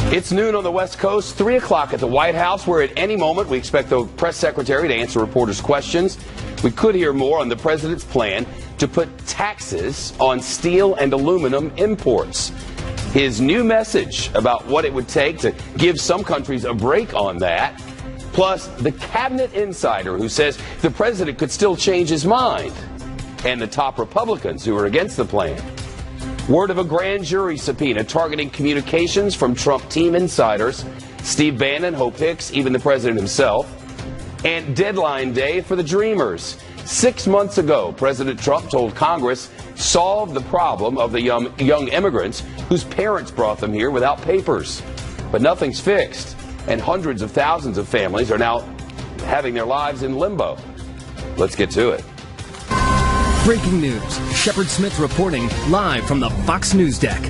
It's noon on the West Coast, 3 o'clock at the White House, where at any moment we expect the press secretary to answer reporters' questions. We could hear more on the president's plan to put taxes on steel and aluminum imports. His new message about what it would take to give some countries a break on that, plus the cabinet insider who says the president could still change his mind, and the top Republicans who are against the plan. Word of a grand jury subpoena targeting communications from Trump team insiders, Steve Bannon, Hope Hicks, even the president himself. And deadline day for the Dreamers. 6 months ago, President Trump told Congress solve the problem of the young immigrants whose parents brought them here without papers. But nothing's fixed, and hundreds of thousands of families are now having their lives in limbo. Let's get to it. Breaking news. Shepard Smith reporting live from the Fox News deck.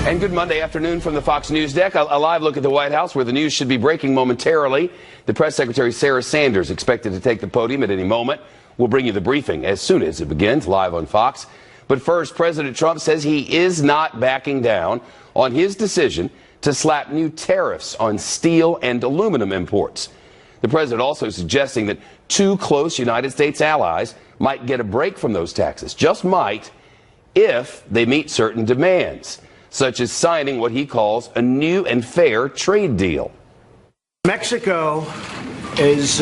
And good Monday afternoon from the Fox News deck. A live look at the White House where the news should be breaking momentarily. The press secretary Sarah Sanders expected to take the podium at any moment. We'll bring you the briefing as soon as it begins live on Fox. But first, President Trump says he is not backing down on his decision to slap new tariffs on steel and aluminum imports. The president also suggesting that two close United States allies might get a break from those taxes, just might, if they meet certain demands, such as signing what he calls a new and fair trade deal. Mexico is,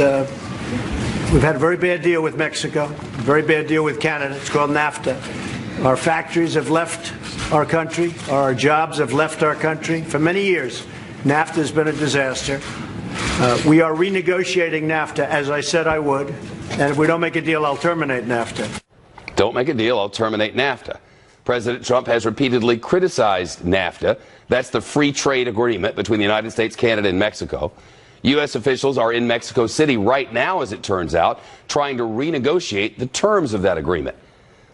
we've had a very bad deal with Mexico, a very bad deal with Canada. It's called NAFTA. Our factories have left our country, our jobs have left our country for many years. NAFTA has been a disaster. We are renegotiating NAFTA, as I said I would, and if we don't make a deal, I'll terminate NAFTA. Don't make a deal, I'll terminate NAFTA. President Trump has repeatedly criticized NAFTA. That's the free trade agreement between the United States, Canada, and Mexico. U.S. officials are in Mexico City right now, as it turns out, trying to renegotiate the terms of that agreement.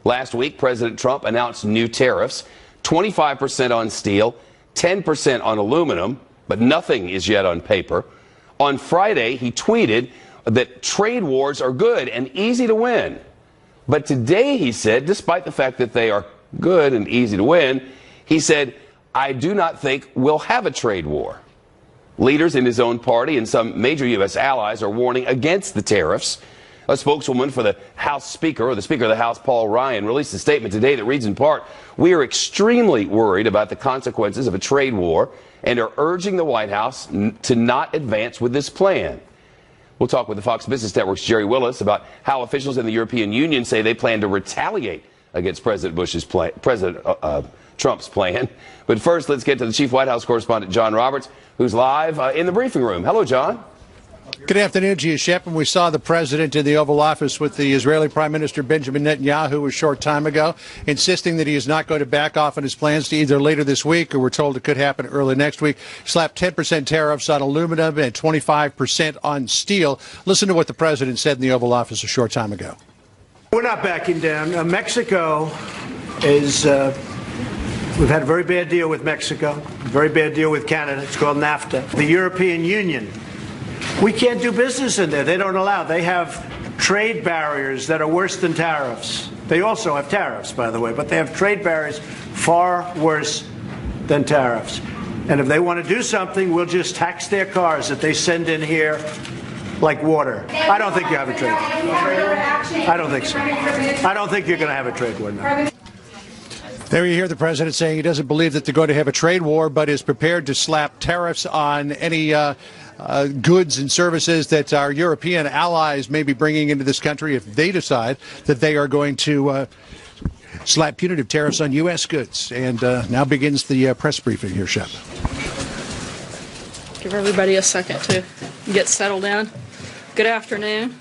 Last week, President Trump announced new tariffs, 25% on steel, 10% on aluminum, but nothing is yet on paper. On Friday, he tweeted that trade wars are good and easy to win. But today, he said, despite the fact that they are good and easy to win, he said, I do not think we'll have a trade war. Leaders in his own party and some major U.S. allies are warning against the tariffs. A spokeswoman for the House Speaker, or the Speaker of the House, Paul Ryan, released a statement today that reads in part, we are extremely worried about the consequences of a trade war and are urging the White House to not advance with this plan. We'll talk with the Fox Business Network's Jerry Willis about how officials in the European Union say they plan to retaliate against President Trump's plan. But first, let's get to the chief White House correspondent, John Roberts, who's live in the briefing room. Hello, John. Good afternoon to you, Shep. And we saw the president in the Oval Office with the Israeli Prime Minister Benjamin Netanyahu a short time ago, insisting that he is not going to back off on his plans to either later this week, or we're told it could happen early next week, slap 10% tariffs on aluminum and 25% on steel. Listen to what the president said in the Oval Office a short time ago. We're not backing down. Mexico is, we've had a very bad deal with Mexico, a very bad deal with Canada. It's called NAFTA. The European Union, we can't do business in there. They don't allow. They have trade barriers that are worse than tariffs. They also have tariffs, by the way, but they have trade barriers far worse than tariffs. And if they want to do something, we'll just tax their cars that they send in here like water. I don't think you have a trade war. I don't think so. I don't think you're going to have a trade war now. There you hear the president saying he doesn't believe that they're going to have a trade war, but is prepared to slap tariffs on any goods and services that our European allies may be bringing into this country if they decide that they are going to slap punitive tariffs on U.S. goods. And now begins the press briefing here, Shep. Give everybody a second to get settled in. Good afternoon.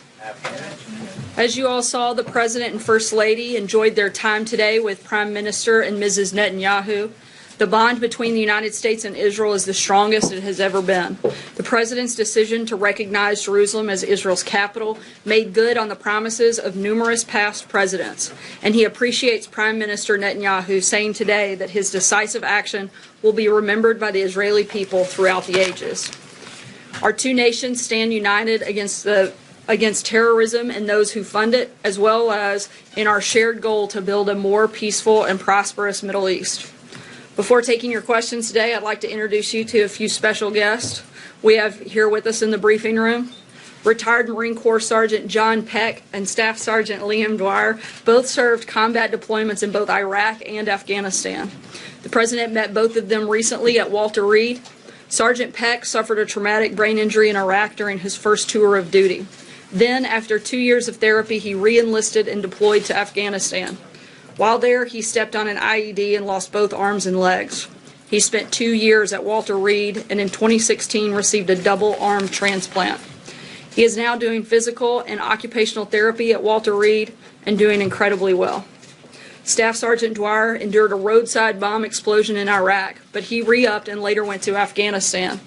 As you all saw, the President and First Lady enjoyed their time today with Prime Minister and Mrs. Netanyahu. The bond between the United States and Israel is the strongest it has ever been. The President's decision to recognize Jerusalem as Israel's capital made good on the promises of numerous past presidents, and he appreciates Prime Minister Netanyahu saying today that his decisive action will be remembered by the Israeli people throughout the ages. Our two nations stand united against terrorism and those who fund it, as well as in our shared goal to build a more peaceful and prosperous Middle East. Before taking your questions today, I'd like to introduce you to a few special guests we have here with us in the briefing room. Retired Marine Corps Sergeant John Peck and Staff Sergeant Liam Dwyer both served combat deployments in both Iraq and Afghanistan. The President met both of them recently at Walter Reed. Sergeant Peck suffered a traumatic brain injury in Iraq during his first tour of duty. Then, after 2 years of therapy, he re-enlisted and deployed to Afghanistan. While there, he stepped on an IED and lost both arms and legs. He spent 2 years at Walter Reed and in 2016 received a double arm transplant. He is now doing physical and occupational therapy at Walter Reed and doing incredibly well. Staff Sergeant Dwyer endured a roadside bomb explosion in Iraq, but he re-upped and later went to Afghanistan.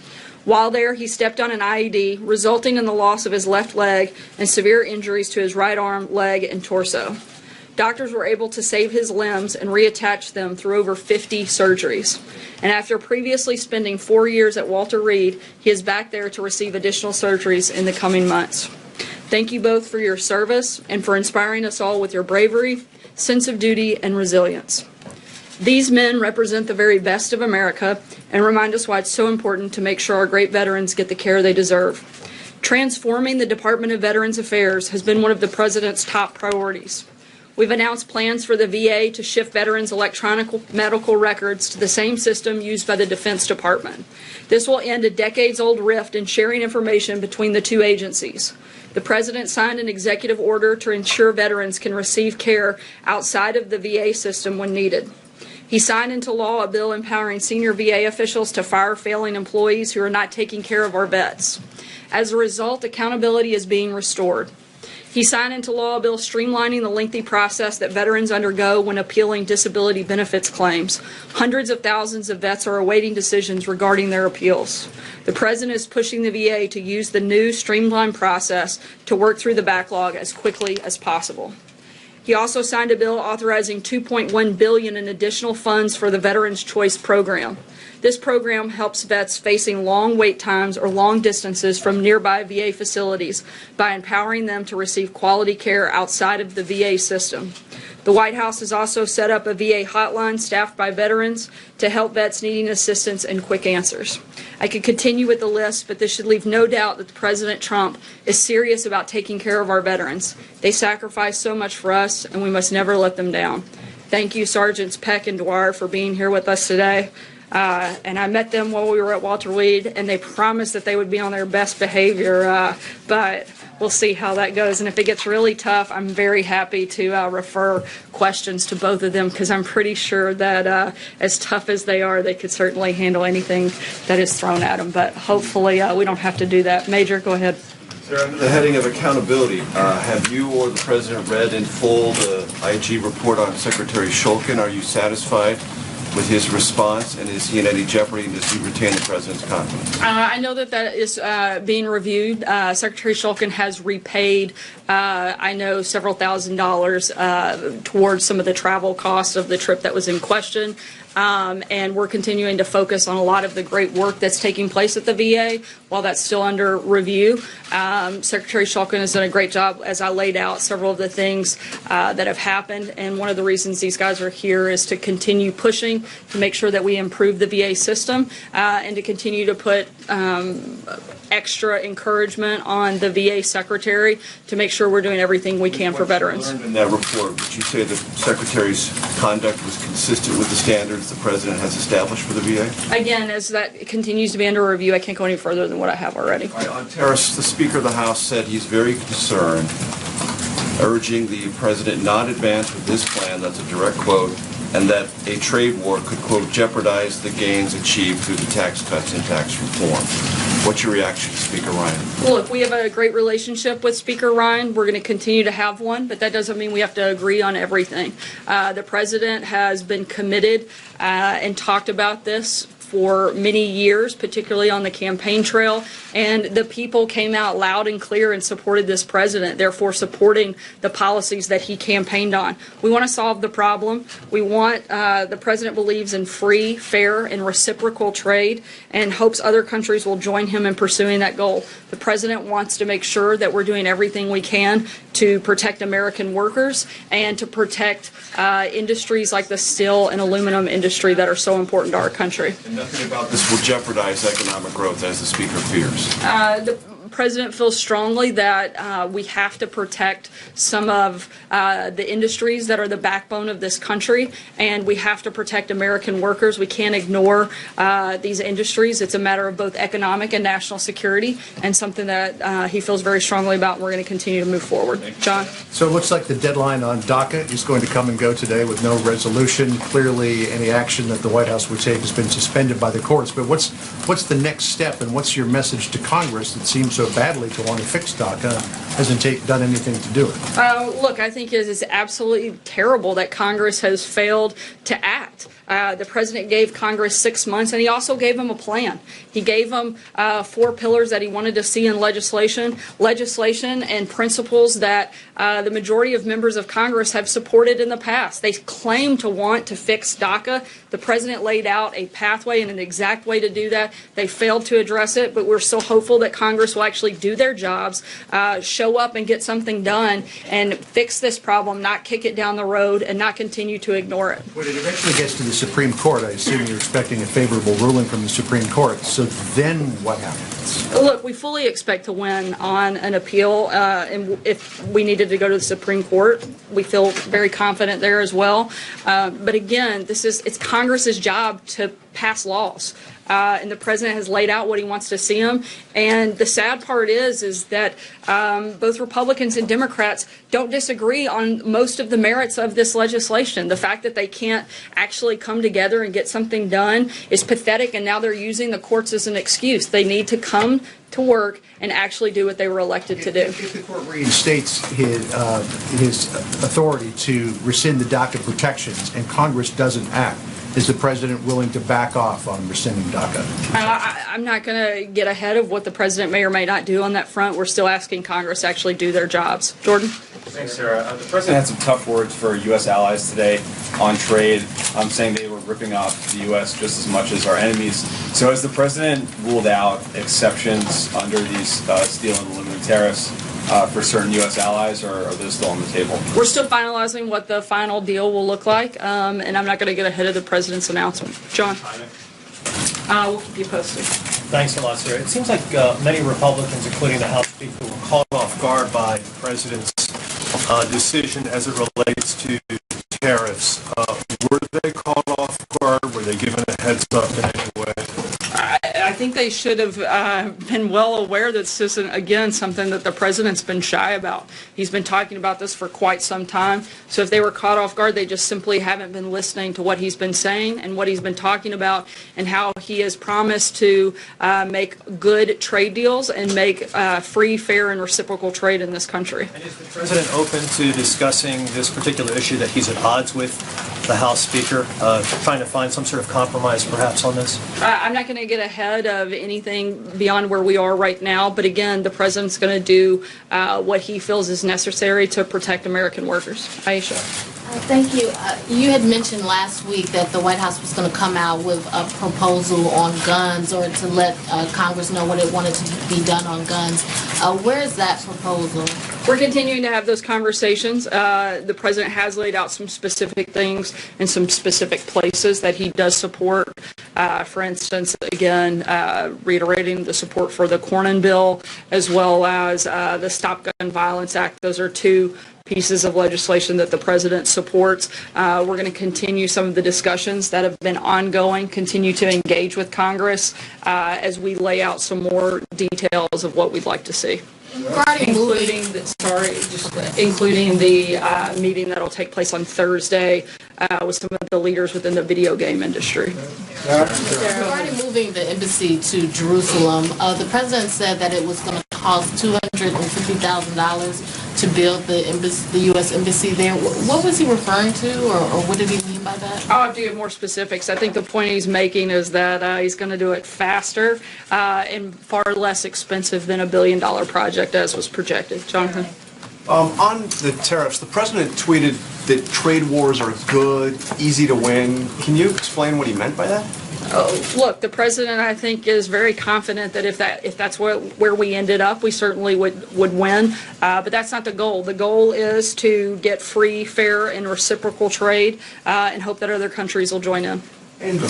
While there, he stepped on an IED, resulting in the loss of his left leg and severe injuries to his right arm, leg, and torso. Doctors were able to save his limbs and reattach them through over 50 surgeries. And after previously spending 4 years at Walter Reed, he is back there to receive additional surgeries in the coming months. Thank you both for your service and for inspiring us all with your bravery, sense of duty, and resilience. These men represent the very best of America and remind us why it's so important to make sure our great veterans get the care they deserve. Transforming the Department of Veterans Affairs has been one of the President's top priorities. We've announced plans for the VA to shift veterans' electronic medical records to the same system used by the Defense Department. This will end a decades-old rift in sharing information between the two agencies. The President signed an executive order to ensure veterans can receive care outside of the VA system when needed. He signed into law a bill empowering senior VA officials to fire failing employees who are not taking care of our vets. As a result, accountability is being restored. He signed into law a bill streamlining the lengthy process that veterans undergo when appealing disability benefits claims. Hundreds of thousands of vets are awaiting decisions regarding their appeals. The President is pushing the VA to use the new streamlined process to work through the backlog as quickly as possible. He also signed a bill authorizing $2.1 billion in additional funds for the Veterans Choice Program. This program helps vets facing long wait times or long distances from nearby VA facilities by empowering them to receive quality care outside of the VA system. The White House has also set up a VA hotline staffed by veterans to help vets needing assistance and quick answers. I could continue with the list, but this should leave no doubt that President Trump is serious about taking care of our veterans. They sacrifice so much for us, and we must never let them down. Thank you, Sergeants Peck and Dwyer, for being here with us today. And I met them while we were at Walter Reed, and they promised that they would be on their best behavior, but we'll see how that goes. And if it gets really tough, I'm very happy to refer questions to both of them, because I'm pretty sure that as tough as they are, they could certainly handle anything that is thrown at them. But hopefully we don't have to do that. Major, go ahead. Sir, under the heading of accountability, have you or the President read in full the IG report on Secretary Shulkin? Are you satisfied with his response, and is he in any jeopardy, and does he retain the President's confidence? I know that that is being reviewed. Secretary Shulkin has repaid, I know, several $1,000s towards some of the travel costs of the trip that was in question. And we're continuing to focus on a lot of the great work that's taking place at the VA while that's still under review. Secretary Shulkin has done a great job, as I laid out several of the things that have happened, and one of the reasons these guys are here is to continue pushing to make sure that we improve the VA system and to continue to put extra encouragement on the VA Secretary to make sure we're doing everything we can for veterans. Learned in that report, would you say the Secretary's conduct was consistent with the standards the President has established for the VA? Again, as that continues to be under review, I can't go any further than what I have already. All right, on terrorists, the Speaker of the House said he's very concerned, urging the President not advance with this plan, that's a direct quote, and that a trade war could, quote, jeopardize the gains achieved through the tax cuts and tax reform. What's your reaction to Speaker Ryan? Well, look, we have a great relationship with Speaker Ryan. We're going to continue to have one, but that doesn't mean we have to agree on everything. The President has been committed and talked about this for many years, particularly on the campaign trail, and the people came out loud and clear and supported this president, therefore supporting the policies that he campaigned on. We want to solve the problem. We want, the president believes in free, fair, and reciprocal trade and hopes other countries will join him in pursuing that goal. The president wants to make sure that we're doing everything we can to protect American workers and to protect industries like the steel and aluminum industry that are so important to our country. And nothing about this will jeopardize economic growth, as the Speaker fears. The president feels strongly that we have to protect some of the industries that are the backbone of this country, and we have to protect American workers. We can't ignore these industries. It's a matter of both economic and national security, and something that he feels very strongly about, and we're going to continue to move forward. John? So it looks like the deadline on DACA is going to come and go today with no resolution. Clearly, any action that the White House would take has been suspended by the courts. But what's the next step, and what's your message to Congress that seems so badly to want to fix DACA, hasn't done anything to do it? Look, I think it is absolutely terrible that Congress has failed to act. The president gave Congress 6 months, and he also gave them a plan. He gave them 4 pillars that he wanted to see in legislation and principles that the majority of members of Congress have supported in the past. They claim to want to fix DACA. The president laid out a pathway and an exact way to do that. They failed to address it, but we're still hopeful that Congress will actually do their jobs, show up and get something done and fix this problem, not kick it down the road and not continue to ignore it. When it eventually gets to the Supreme Court, I assume you're expecting a favorable ruling from the Supreme Court. So then what happens? Look, we fully expect to win on an appeal, and if we needed to go to the Supreme Court, we feel very confident there as well. But again, it's Congress's job to pass laws. And the president has laid out what he wants to see them. And the sad part is that both Republicans and Democrats don't disagree on most of the merits of this legislation. The fact that they can't actually come together and get something done is pathetic, and now they're using the courts as an excuse. They need to come to work and actually do what they were elected to do. If the court reinstates his authority to rescind the DACA protections and Congress doesn't act, is the president willing to back off on rescinding DACA? I'm not going to get ahead of what the president may or may not do on that front. We're still asking Congress to actually do their jobs. Jordan? Thanks, Sarah. The president had some tough words for U.S. allies today on trade, saying they were ripping off the U.S. just as much as our enemies. So has the president ruled out exceptions under these steel and aluminum tariffs for certain U.S. allies, or are those still on the table? We're still finalizing what the final deal will look like, and I'm not going to get ahead of the president's announcement. John? We'll keep you posted. Thanks a lot, Sarah. It seems like many Republicans, including the House Speaker, were caught off guard by the president's decision as it relates to tariffs. Were they caught off guard? Were they given a heads up in any way? I think they should have been well aware that this isn't, again, something that the president's been shy about. He's been talking about this for quite some time. So if they were caught off guard, they just simply haven't been listening to what he's been saying and what he's been talking about and how he has promised to make good trade deals and make free, fair, and reciprocal trade in this country. And is the president open to discussing this particular issue that he's at odds with the House Speaker, trying to find some sort of compromise perhaps on this? I'm not going to get ahead of anything beyond where we are right now, but again, the president's going to do what he feels is necessary to protect American workers. Aisha. Thank you. You had mentioned last week that the White House was going to come out with a proposal on guns, or to let Congress know what it wanted to be done on guns. Where is that proposal? We're continuing to have those conversations. The president has laid out some specific things and some specific places that he does support. For instance, again, reiterating the support for the Cornyn bill, as well as the Stop Gun Violence Act. Those are two pieces of legislation that the president supports. We're going to continue some of the discussions that have been ongoing, continue to engage with Congress as we lay out some more details of what we'd like to see. Including the meeting that will take place on Thursday with some of the leaders within the video game industry. Regarding moving the embassy to Jerusalem, the president said that it was going to cost $250,000 to build the embassy, the U.S. embassy there. What was he referring to, or what did he mean by that? I'll have to get more specifics. I think the point he's making is that he's going to do it faster and far less expensive than $1 billion project as was projected. Jonathan? On the tariffs, the president tweeted that trade wars are good, easy to win. Can you explain what he meant by that? Look, the president, I think, is very confident that if that's where we ended up, we certainly would win. But that's not the goal. The goal is to get free, fair, and reciprocal trade and hope that other countries will join in. And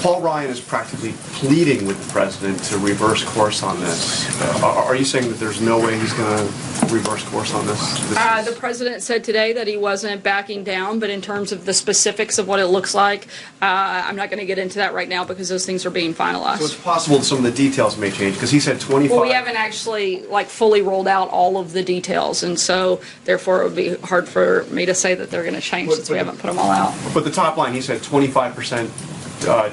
Paul Ryan is practically pleading with the president to reverse course on this. Are you saying that there's no way he's going to reverse course on this? The president said today that he wasn't backing down, but in terms of the specifics of what it looks like, I'm not going to get into that right now because those things are being finalized. So it's possible that some of the details may change because he said 25. Well, we haven't actually fully rolled out all of the details, and so therefore it would be hard for me to say that they're going to change since we haven't put them all out. But the top line, he said 25%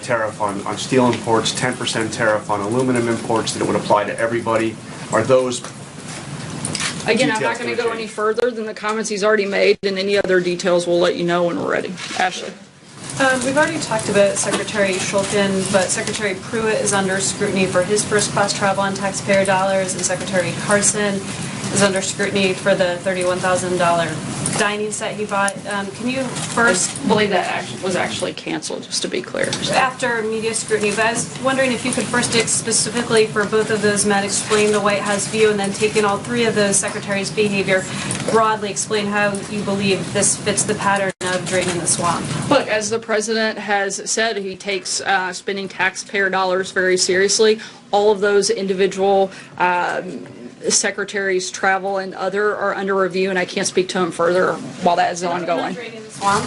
tariff on steel imports, 10% tariff on aluminum imports, that it would apply to everybody. Are those Again, I'm not going to go any further than the comments he's already made, and any other details we'll let you know when we're ready. Ashley. We've already talked about Secretary Shulkin, but Secretary Pruitt is under scrutiny for his first-class travel on taxpayer dollars, and Secretary Carson is under scrutiny for the $31,000 dining set he bought. Can you first... I believe that was actually canceled, just to be clear. After media scrutiny, but I was wondering if you could first specifically for both of those men explain the White House view, and then taking all three of those secretaries' behavior, broadly explain how you believe this fits the pattern of draining the swamp. Look, as the president has said, he takes spending taxpayer dollars very seriously. All of those individual secretaries' travel and other are under review, and I can't speak to him further while that is ongoing. Draining the swamp?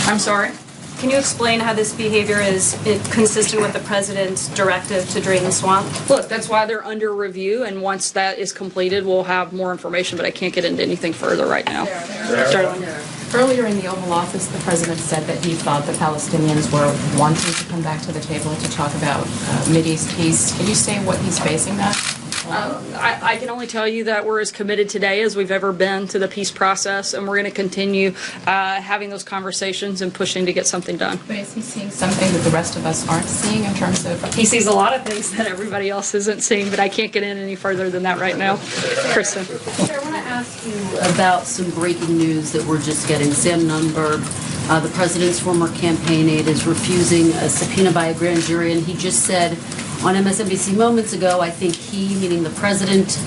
I'm sorry? Can you explain how this behavior is consistent with the president's directive to drain the swamp? Look, that's why they're under review, and once that is completed, we'll have more information, but I can't get into anything further right now. Sterling. Earlier in the Oval Office, the president said that he thought the Palestinians were wanting to come back to the table to talk about Mideast peace. Can you say what he's basing that? I can only tell you that we're as committed today as we've ever been to the peace process, and we're going to continue having those conversations and pushing to get something done. But is he seeing something that the rest of us aren't seeing in terms of... He sees a lot of things that everybody else isn't seeing, but I can't get in any further than that right now. Kristen. I want to ask you about some breaking news that we're just getting. Sam Nunberg, the president's former campaign aide, is refusing a subpoena by a grand jury, and he just said on MSNBC moments ago, I think he, meaning the president,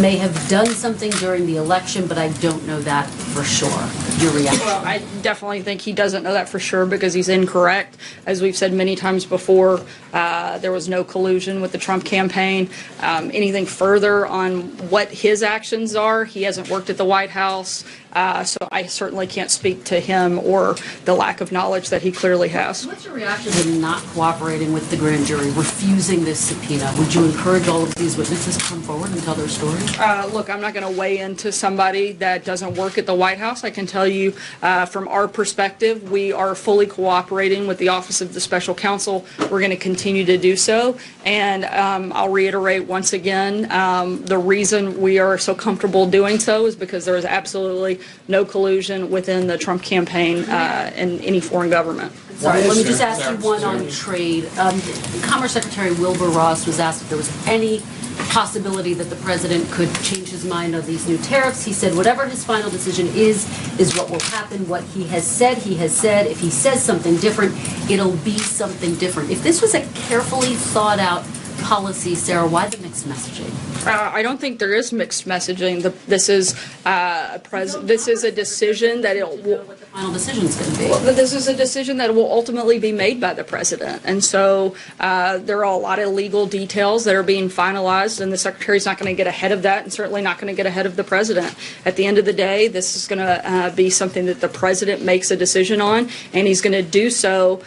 may have done something during the election, but I don't know that for sure. Your reaction? Well, I definitely think he doesn't know that for sure because he's incorrect. As we've said many times before, there was no collusion with the Trump campaign. Anything further on what his actions are, he hasn't worked at the White House, so I certainly can't speak to him or the lack of knowledge that he clearly has. What's your reaction to not cooperating with the grand jury, refusing this subpoena? Would you encourage all of these witnesses to come forward and tell their story? Look, I'm not going to weigh into somebody that doesn't work at the White House. I can tell you from our perspective, we are fully cooperating with the Office of the Special Counsel. We're going to continue to do so. And I'll reiterate once again, the reason we are so comfortable doing so is because there is absolutely no collusion within the Trump campaign and any foreign government. Sorry, let me just ask you one on trade. Commerce Secretary Wilbur Ross was asked if there was any possibility that the president could change his mind on these new tariffs. He said whatever his final decision is what will happen. What he has said, he has said. If he says something different, it'll be something different. If this was a carefully thought out policy, Sarah, why the mixed messaging? I don't think there is mixed messaging. This is a decision that it will. What the final decision is going to be? Well, this is a decision that will ultimately be made by the president, and so there are a lot of legal details that are being finalized, and the secretary's not going to get ahead of that, and certainly not going to get ahead of the president. At the end of the day, this is going to be something that the president makes a decision on, and he's going to do so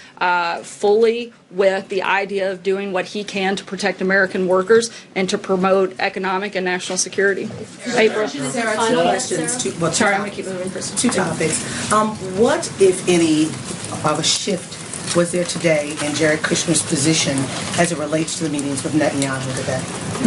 fully with the idea of doing what he can to protect American workers and to promote economic and national security. April. Sarah, two questions. Sorry, I'm going to keep moving. Two topics. What, if any, of a shift was there today in Jared Kushner's position as it relates to the meetings with Netanyahu today?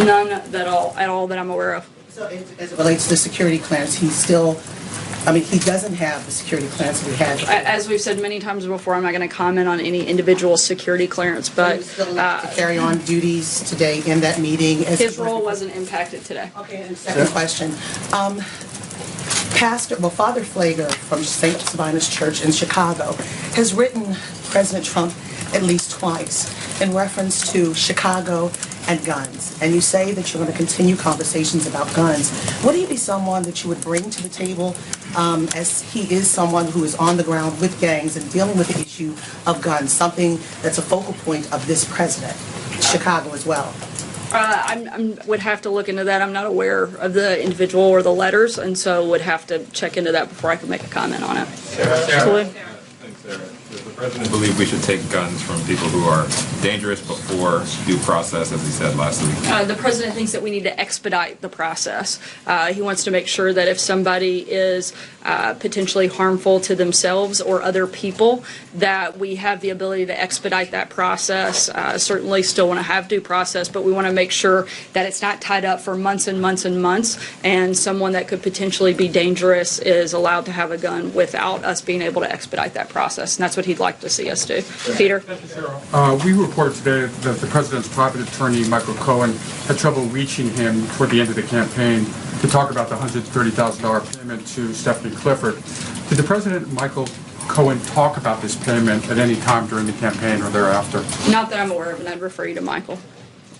None at all that I'm aware of. So as it relates to the security clearance, he doesn't have the security clearance that he had. As we've said many times before, I'm not going to comment on any individual security clearance, but He still allowed to carry on duties today in that meeting. His role wasn't impacted today. Okay, and second question. Father Flager from St. Sabina's Church in Chicago has written President Trump at least twice in reference to Chicago and guns. And you say that you're going to continue conversations about guns. Would he be someone that you would bring to the table, as he is someone who is on the ground with gangs and dealing with the issue of guns, something that's a focal point of this president, Chicago as well? I would have to look into that. I'm not aware of the individual or the letters, and so would have to check into that before I could make a comment on it. Sarah. Does the president believe we should take guns from people who are dangerous before due process, as he said last week? The president thinks that we need to expedite the process. He wants to make sure that if somebody is potentially harmful to themselves or other people, that we have the ability to expedite that process. Certainly still want to have due process, but we want to make sure that it's not tied up for months and months and months, and someone that could potentially be dangerous is allowed to have a gun without us being able to expedite that process. And that's what he'd like to see us do. Peter? We report today that the president's private attorney, Michael Cohen, had trouble reaching him toward the end of the campaign to talk about the $130,000 payment to Stephanie Clifford. Did the president, Michael Cohen, talk about this payment at any time during the campaign or thereafter? Not that I'm aware of, and I'd refer you to Michael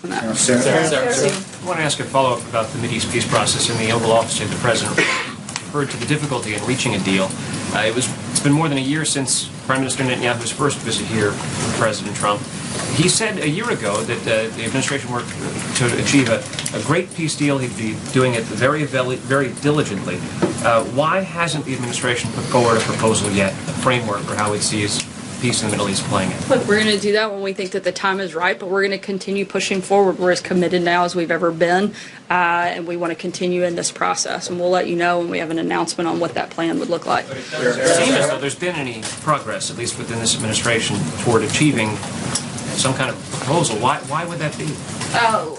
on that. I want to ask a follow-up about the Mideast peace process in the Oval Office of the president. Referred to the difficulty in reaching a deal. It's been more than a year since Prime Minister Netanyahu's first visit here with President Trump. He said a year ago that the administration worked to achieve a great peace deal. He'd be doing it very diligently. Why hasn't the administration put forward a proposal yet, a framework for how it sees peace in the Middle East playing it? Look, we're going to do that when we think that the time is right, but we're going to continue pushing forward. We're as committed now as we've ever been, and we want to continue in this process. And we'll let you know when we have an announcement on what that plan would look like. It seems as though there's been any progress, at least within this administration, toward achieving some kind of proposal. Why would that be?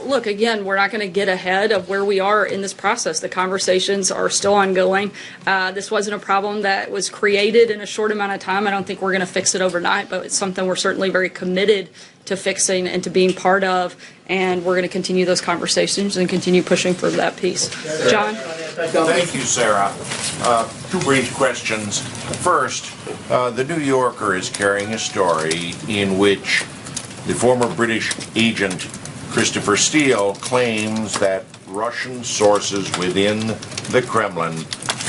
Look, again, we're not going to get ahead of where we are in this process. The conversations are still ongoing. This wasn't a problem that was created in a short amount of time. I don't think we're going to fix it overnight, but it's something we're certainly very committed to fixing and to being part of, and we're going to continue those conversations and continue pushing for that piece. John? Thank you, Sarah. Two brief questions. First, the New Yorker is carrying a story in which the former British agent Christopher Steele claims that Russian sources within the Kremlin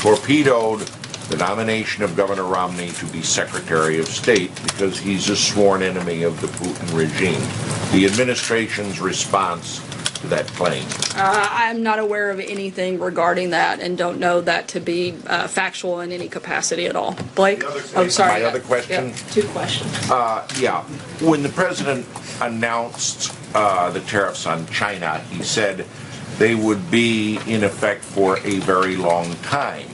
torpedoed the nomination of Governor Romney to be Secretary of State because he's a sworn enemy of the Putin regime. The administration's response to that claim? I'm not aware of anything regarding that and don't know that to be factual in any capacity at all. Blake? Oh, sorry. My other question? Yeah, two questions. Yeah. When the president announced the tariffs on China, he said they would be in effect for a very long time.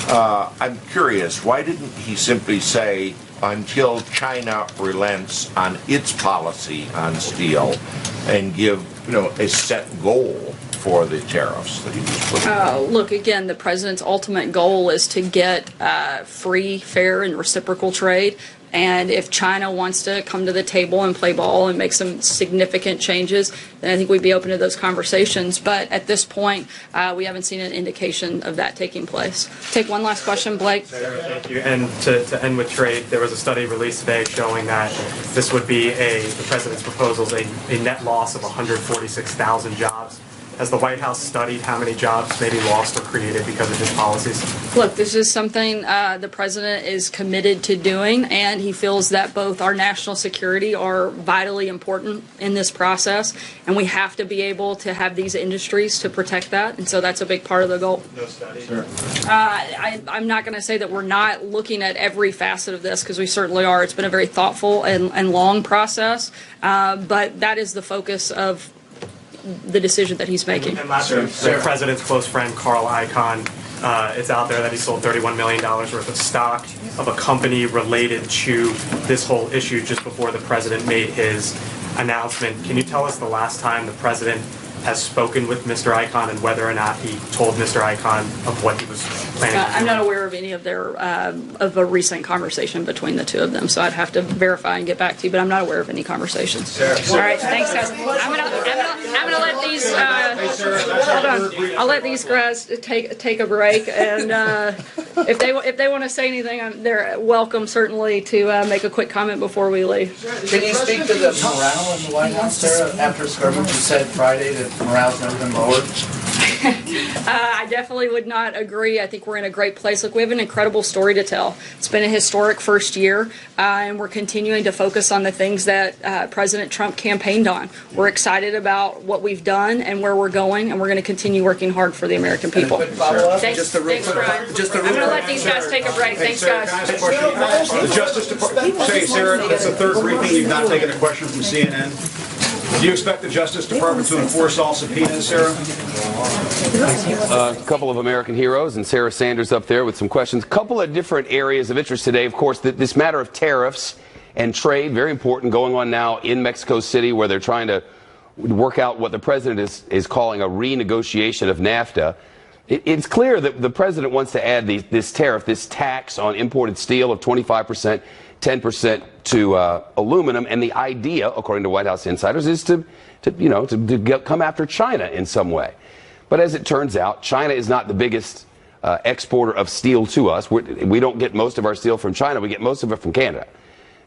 I'm curious, why didn't he simply say until China relents on its policy on steel and give, a set goal for the tariffs that he was putting? Look, again, the president's ultimate goal is to get free, fair, and reciprocal trade. And if China wants to come to the table and play ball and make some significant changes, then I think we'd be open to those conversations. But at this point, we haven't seen an indication of that taking place. Take one last question, Blake. Thank you. And to end with trade, there was a study released today showing that this would be the president's proposals, a net loss of 146,000 jobs. Has the White House studied how many jobs may be lost or created because of his policies? Look, this is something the president is committed to doing, and he feels that both our national security are vitally important in this process, and we have to be able to have these industries to protect that, and so that's a big part of the goal. No study? Sure. I'm not going to say that we're not looking at every facet of this, because we certainly are. It's been a very thoughtful and long process, but that is the focus of the decision that he's making. And lastly, the president's close friend, Carl Icahn, it's out there that he sold $31 million worth of stock of a company related to this whole issue just before the president made his announcement. Can you tell us the last time the president has spoken with Mr. Icahn and whether or not he told Mr. Icahn of what he was planning to do? I'm not aware of any of their of a recent conversation between the two of them, so I'd have to verify and get back to you. But I'm not aware of any conversations. All right, thanks, guys. I'm gonna let these hold on. I'll let these guys take a break, and if they want to say anything, they're welcome certainly to make a quick comment before we leave. Can you speak to the morale in the White House, Sarah? After skirmish, you said Friday that morale's never been lowered. I definitely would not agree. I think we're in a great place. Look, we have an incredible story to tell. It's been a historic first year, and we're continuing to focus on the things that President Trump campaigned on. We're excited about what we've done and where we're going, and we're going to continue working hard for the American people. Thanks, Brian. I'm going to let these guys take a break. Thanks, guys. The Justice Department, say, Sarah, it's the third briefing. You've not taken a question from CNN. Do you expect the Justice Department to enforce all subpoenas, Sarah? A couple of American heroes and Sarah Sanders up there with some questions. A couple of different areas of interest today. Of course, this matter of tariffs and trade, very important, going on now in Mexico City, where they're trying to work out what the president is calling a renegotiation of NAFTA. It's clear that the president wants to add this tariff, this tax on imported steel of 25%, 10% to aluminum, and the idea, according to White House insiders, is to come after China in some way. But as it turns out, China is not the biggest exporter of steel to us. We don't get most of our steel from China. We get most of it from Canada.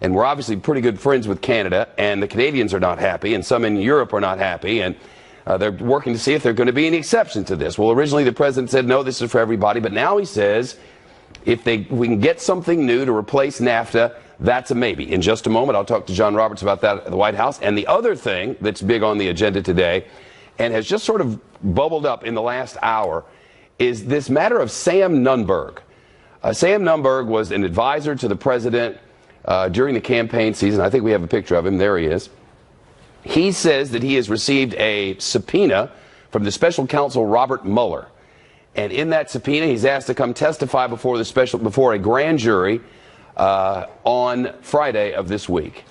And we're obviously pretty good friends with Canada, and the Canadians are not happy, and some in Europe are not happy, and they're working to see if there are going to be any exceptions to this. Well, originally the president said, no, this is for everybody, but now he says if we can get something new to replace NAFTA, that's a maybe. In just a moment, I'll talk to John Roberts about that at the White House. And the other thing that's big on the agenda today, and has just sort of bubbled up in the last hour, is this matter of Sam Nunberg. Sam Nunberg was an advisor to the president during the campaign season. I think we have a picture of him. There he is. He says that he has received a subpoena from the special counsel Robert Mueller. And in that subpoena, he's asked to come testify before a grand jury on Friday of this week.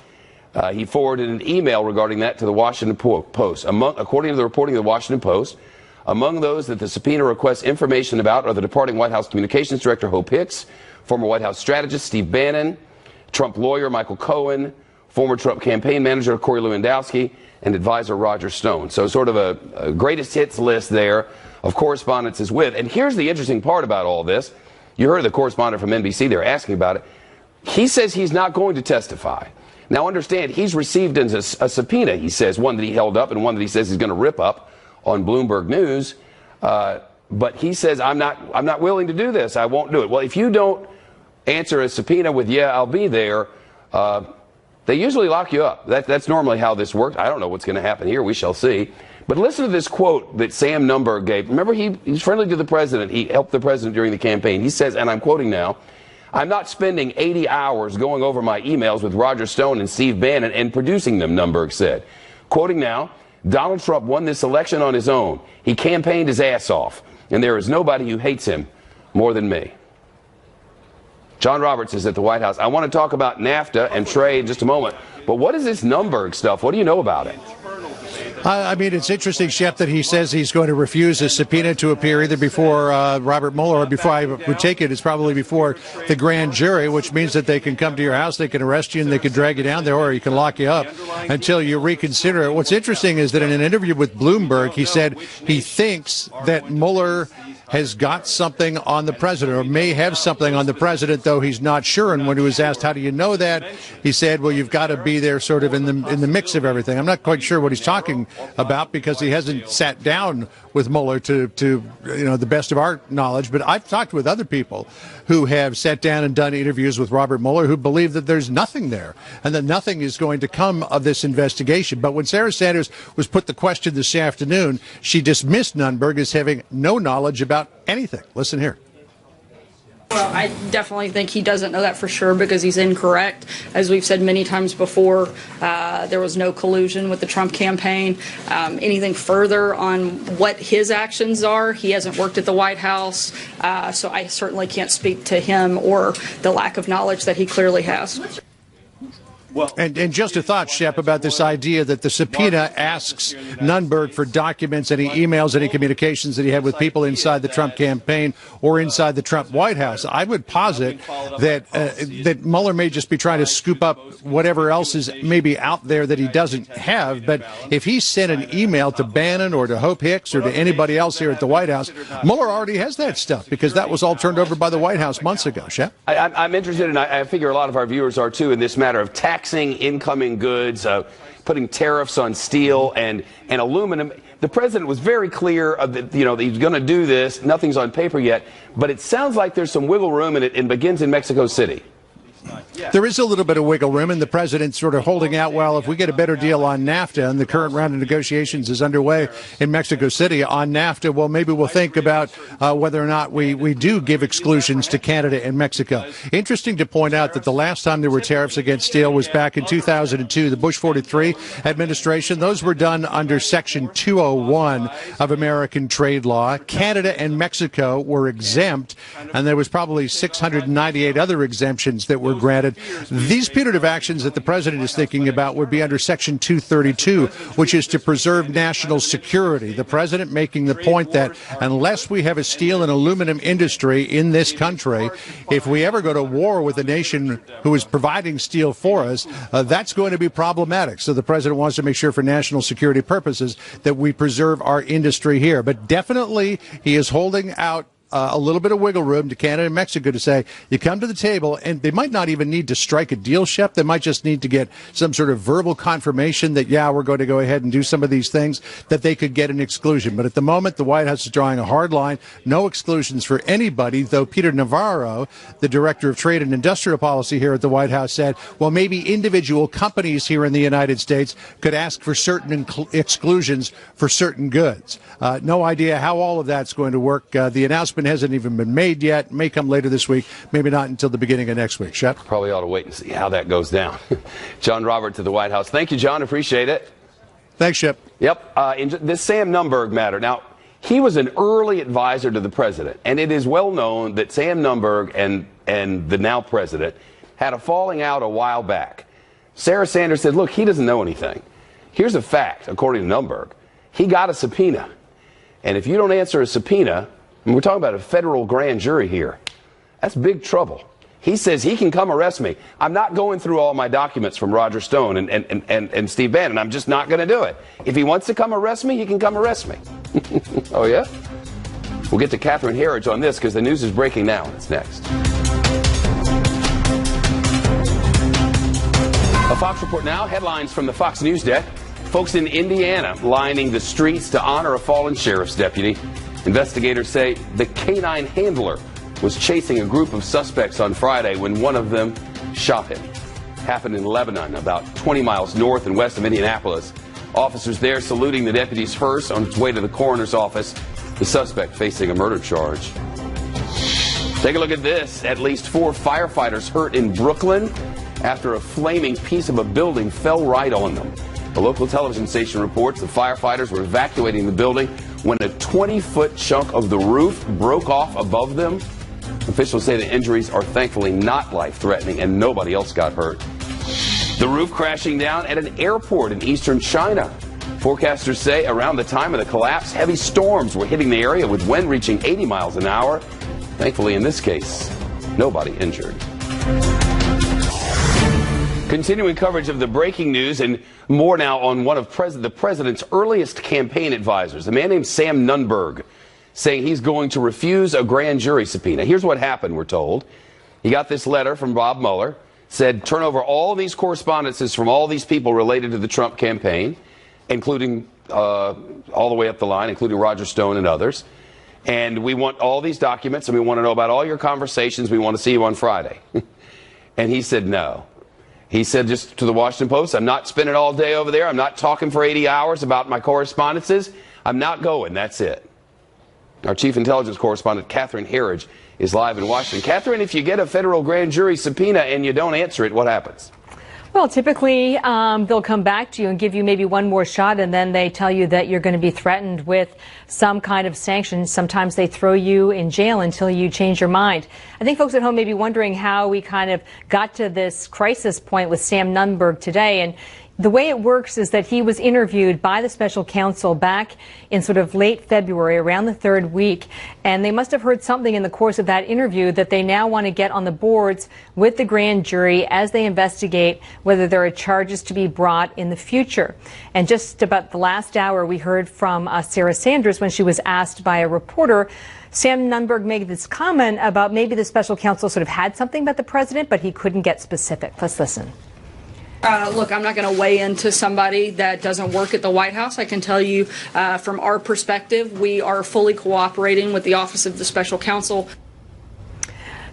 He forwarded an email regarding that to the Washington Post. According to the reporting of the Washington Post, among those that the subpoena requests information about are the departing White House Communications Director Hope Hicks, former White House strategist Steve Bannon, Trump lawyer Michael Cohen, former Trump campaign manager Corey Lewandowski, and advisor Roger Stone. So sort of a greatest hits list there of correspondences with. And here's the interesting part about all this. You heard the correspondent from NBC there asking about it. He says he's not going to testify. Now understand, he's received a subpoena, he says, one that he held up and one that he says he's going to rip up on Bloomberg News. But he says, I'm not willing to do this. I won't do it. Well, if you don't answer a subpoena with, yeah, I'll be there, they usually lock you up. That's normally how this works. I don't know what's going to happen here. We shall see. But listen to this quote that Sam Nunberg gave. Remember, he's friendly to the president. He helped the president during the campaign. He says, and I'm quoting now, I'm not spending 80 hours going over my emails with Roger Stone and Steve Bannon and producing them, Nunberg said. Quoting now, Donald Trump won this election on his own. He campaigned his ass off, and there is nobody who hates him more than me. John Roberts is at the White House. I want to talk about NAFTA and trade in just a moment. But what is this Nunberg stuff? What do you know about it? I mean, it's interesting, Shep, that he says he's going to refuse a subpoena to appear either before Robert Mueller or before I would take it. It's probably before the grand jury, which means that they can come to your house, they can arrest you, and they can drag you down there, or you can lock you up until you reconsider it. What's interesting is that in an interview with Bloomberg, he said he thinks that Mueller has got something on the president, or may have something on the president, though he's not sure. And when he was asked, how do you know that? He said, well, you've got to be there sort of in the mix of everything. I'm not quite sure what he's talking about because he hasn't sat down with Mueller to the best of our knowledge. But I've talked with other people who have sat down and done interviews with Robert Mueller who believe that there's nothing there and that nothing is going to come of this investigation. But when Sarah Sanders was put the question this afternoon, she dismissed Nunberg as having no knowledge about anything. Listen here. Well, I definitely think he doesn't know that for sure because he's incorrect. As we've said many times before, there was no collusion with the Trump campaign. Anything further on what his actions are, he hasn't worked at the White House, so I certainly can't speak to him or the lack of knowledge that he clearly has. And just a thought, Shep, about this idea that the subpoena asks Nunberg for documents, any emails, any communications that he had with people inside the Trump campaign or inside the Trump White House. I would posit that that Mueller may just be trying to scoop up whatever else is maybe out there that he doesn't have. But if he sent an email to Bannon or to Hope Hicks or to anybody else here at the White House, Mueller already has that stuff because that was all turned over by the White House months ago. Shep? I'm interested, and I figure a lot of our viewers are too, in this matter of taxing incoming goods, putting tariffs on steel and aluminum. The president was very clear that he's going to do this. Nothing's on paper yet, but it sounds like there's some wiggle room, and it begins in Mexico City. There is a little bit of wiggle room, and the president's sort of holding out, well, if we get a better deal on NAFTA, and the current round of negotiations is underway in Mexico City on NAFTA, well, maybe we'll think about whether or not we do give exclusions to Canada and Mexico. Interesting to point out that the last time there were tariffs against steel was back in 2002, the Bush 43 administration. Those were done under Section 201 of American trade law. Canada and Mexico were exempt, and there was probably 698 other exemptions that were granted. These punitive actions that the president is thinking about would be under Section 232, which is to preserve national security. The president making the point that unless we have a steel and aluminum industry in this country, if we ever go to war with a nation who is providing steel for us, that's going to be problematic. So the president wants to make sure for national security purposes that we preserve our industry here. But definitely he is holding out a little bit of wiggle room to Canada and Mexico to say, you come to the table, and they might not even need to strike a deal, Shep. They might just need to get some sort of verbal confirmation that, yeah, we're going to go ahead and do some of these things, that they could get an exclusion. But at the moment, the White House is drawing a hard line, no exclusions for anybody, though Peter Navarro, the Director of Trade and Industrial Policy here at the White House, said, well, maybe individual companies here in the United States could ask for certain exclusions for certain goods. No idea how all of that's going to work. The announcement hasn't even been made yet. May come later this week, maybe not until the beginning of next week. Shep? Probably ought to wait and see how that goes down. John Roberts to the White House. Thank you, John. Appreciate it. Thanks, Shep. Yep. In this Sam Nunberg matter. Now, he was an early advisor to the president, and it is well known that Sam Nunberg and the now president had a falling out a while back. Sarah Sanders said, look, he doesn't know anything. Here's a fact, according to Nunberg. He got a subpoena. And if you don't answer a subpoena, and we're talking about a federal grand jury here, that's big trouble. He says he can come arrest me. I'm not going through all my documents from Roger Stone and Steve Bannon. I'm just not going to do it. If he wants to come arrest me, he can come arrest me. Oh, yeah? We'll get to Catherine Herridge on this because the news is breaking now. It's next. A Fox Report now. Headlines from the Fox News desk. Folks in Indiana lining the streets to honor a fallen sheriff's deputy. Investigators say the canine handler was chasing a group of suspects on Friday when one of them shot him. Happened in Lebanon, about 20 miles north and west of Indianapolis. Officers there saluting the deputy's hearse on its way to the coroner's office. The suspect facing a murder charge. Take a look at this. At least 4 firefighters hurt in Brooklyn after a flaming piece of a building fell right on them. A local television station reports the firefighters were evacuating the building when a 20-foot chunk of the roof broke off above them. Officials say the injuries are thankfully not life-threatening and nobody else got hurt. The roof crashing down at an airport in eastern China. Forecasters say around the time of the collapse, heavy storms were hitting the area with wind reaching 80 miles an hour. Thankfully, in this case, nobody injured. Continuing coverage of the breaking news and more now on one of the president's earliest campaign advisors, a man named Sam Nunberg, saying he's going to refuse a grand jury subpoena. Here's what happened, we're told. He got this letter from Bob Mueller, said turn over all these correspondences from all these people related to the Trump campaign, including all the way up the line, including Roger Stone and others. And we want all these documents, and we want to know about all your conversations. We want to see you on Friday. And he said no. He said just to the Washington Post, I'm not spending all day over there. I'm not talking for 80 hours about my correspondences. I'm not going. That's it. Our chief intelligence correspondent, Catherine Herridge, is live in Washington. Catherine, if you get a federal grand jury subpoena and you don't answer it, what happens? Well, typically they'll come back to you and give you maybe one more shot, and then they tell you that you're going to be threatened with some kind of sanction. Sometimes they throw you in jail until you change your mind. I think folks at home may be wondering how we kind of got to this crisis point with Sam Nunberg today. And the way it works is that he was interviewed by the special counsel back in sort of late February, around the third week, and they must have heard something in the course of that interview that they now want to get on the boards with the grand jury as they investigate whether there are charges to be brought in the future. And just about the last hour, we heard from Sarah Sanders when she was asked by a reporter. Sam Nunberg made this comment about maybe the special counsel sort of had something about the president, but he couldn't get specific. Let's listen. Look, I'm not going to weigh into somebody that doesn't work at the White House. I can tell you from our perspective, we are fully cooperating with the Office of the Special Counsel.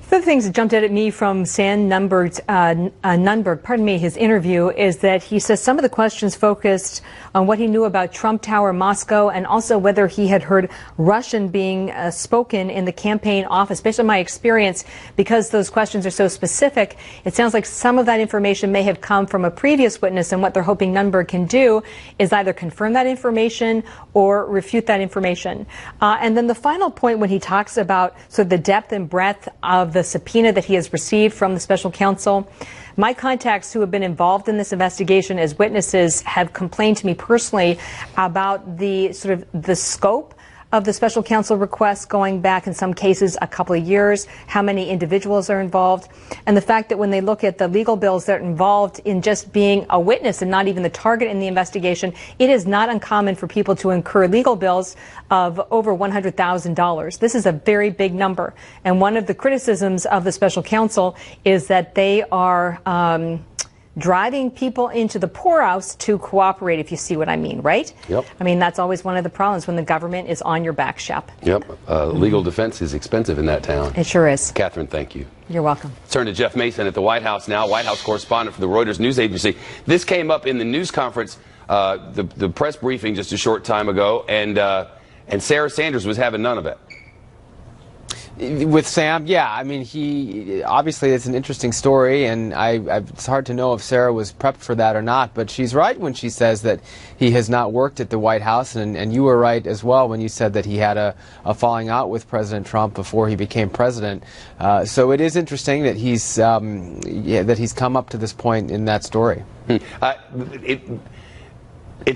The things that jumped out at me from Sam Nunberg, his interview, is that he says some of the questions focused on what he knew about Trump Tower, Moscow, and also whether he had heard Russian being spoken in the campaign office. Based on my experience, because those questions are so specific, it sounds like some of that information may have come from a previous witness, and what they're hoping Nunberg can do is either confirm that information or refute that information. And then the final point when he talks about sort of the depth and breadth of the subpoena that he has received from the special counsel. My contacts who have been involved in this investigation as witnesses have complained to me personally about the sort of the scope of the special counsel requests going back in some cases a couple of years, how many individuals are involved, and the fact that when they look at the legal bills that are involved in just being a witness and not even the target in the investigation, it is not uncommon for people to incur legal bills of over $100,000. This is a very big number. And one of the criticisms of the special counsel is that they are driving people into the poorhouse to cooperate, if you see what I mean, right? Yep. I mean, that's always one of the problems when the government is on your back, Shep. Yep. Legal defense is expensive in that town. It sure is. Catherine, thank you. You're welcome. Turn to Jeff Mason at the White House now, White House correspondent for the Reuters news agency. This came up in the news conference, the press briefing just a short time ago, and Sarah Sanders was having none of it. With Sam, yeah, I mean, he obviously it's an interesting story, and it's hard to know if Sarah was prepped for that or not, but she's right when she says that he has not worked at the White House, and you were right as well when you said that he had a falling out with President Trump before he became president. So it is interesting that he's come up to this point in that story. It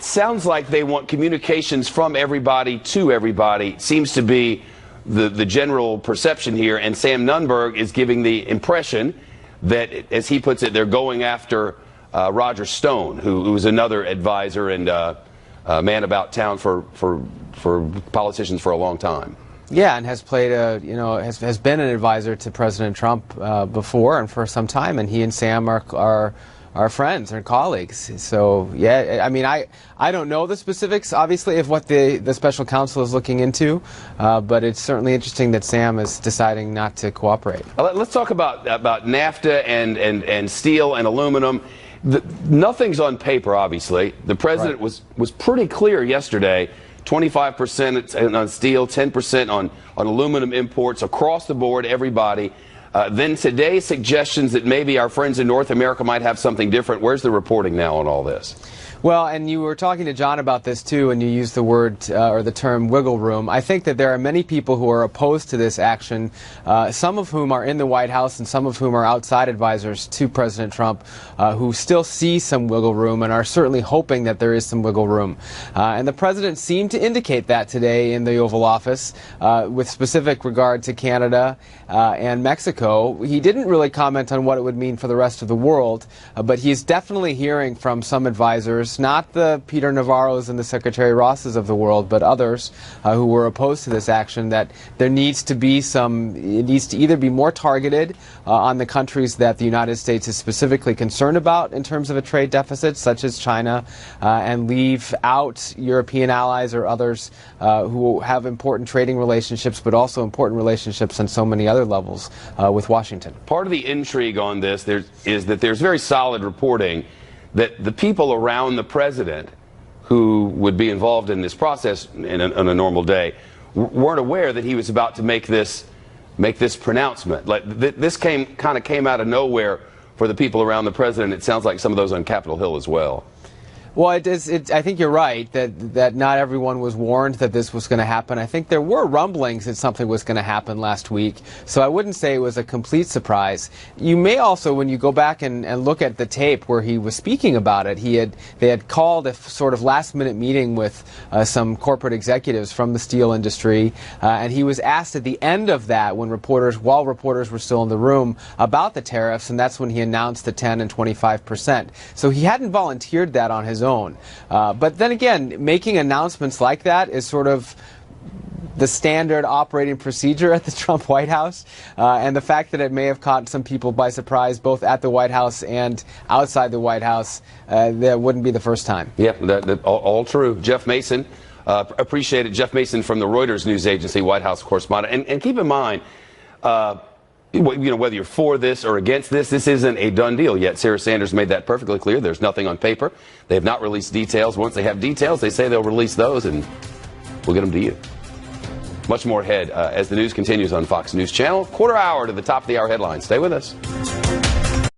sounds like they want communications from everybody to everybody. Seems to be the general perception here, and Sam Nunberg is giving the impression that, as he puts it, they're going after Roger Stone, who is another advisor and man about town for politicians for a long time. Yeah, and has played has been an advisor to President Trump before and for some time, and he and Sam are friends and colleagues. So yeah, I mean, I don't know the specifics, obviously, of what the special counsel is looking into, but it's certainly interesting that Sam is deciding not to cooperate. Let's talk about NAFTA and steel and aluminum. Nothing's on paper, obviously. The president was pretty clear yesterday. 25% on steel, 10% on aluminum imports across the board, everybody. Then today, suggestions that maybe our friends in North America might have something different. Where's the reporting now on all this? Well, and you were talking to John about this too, and you used the word or the term wiggle room. I think that there are many people who are opposed to this action, some of whom are in the White House and some of whom are outside advisors to President Trump, who still see some wiggle room and are certainly hoping that there is some wiggle room. And the president seemed to indicate that today in the Oval Office with specific regard to Canada and Mexico. He didn't really comment on what it would mean for the rest of the world, but he's definitely hearing from some advisors, not the Peter Navarros and the Secretary Rosses of the world, but others who were opposed to this action, that there needs to be it needs to either be more targeted on the countries that the United States is specifically concerned about in terms of a trade deficit, such as China, and leave out European allies or others who have important trading relationships, but also important relationships on so many other levels with Washington. Part of the intrigue on this is that there's very solid reporting that the people around the president who would be involved in this process in a normal day weren't aware that he was about to make this pronouncement. Like this kind of came out of nowhere for the people around the president. It sounds like some of those on Capitol Hill as well. Well, I think you're right that not everyone was warned that this was going to happen. I think there were rumblings that something was going to happen last week, so I wouldn't say it was a complete surprise. You may also, when you go back and look at the tape where he was speaking about it, they had called a sort of last-minute meeting with some corporate executives from the steel industry, and he was asked at the end of that, while reporters were still in the room, about the tariffs, and that's when he announced the 10 and 25%. So he hadn't volunteered that on his own. But then again, making announcements like that is sort of the standard operating procedure at the Trump White House, and the fact that it may have caught some people by surprise, both at the White House and outside the White House, that wouldn't be the first time. Yep, all true. Jeff Mason, appreciate it. Jeff Mason from the Reuters news agency, White House correspondent. And keep in mind, whether you're for this or against this isn't a done deal yet. Sarah Sanders made that perfectly clear. There's nothing on paper. They have not released details. Once they have details, they say they'll release those, and we'll get them to you. Much more ahead as the news continues on Fox News Channel. Quarter hour to the top of the hour headlines. Stay with us.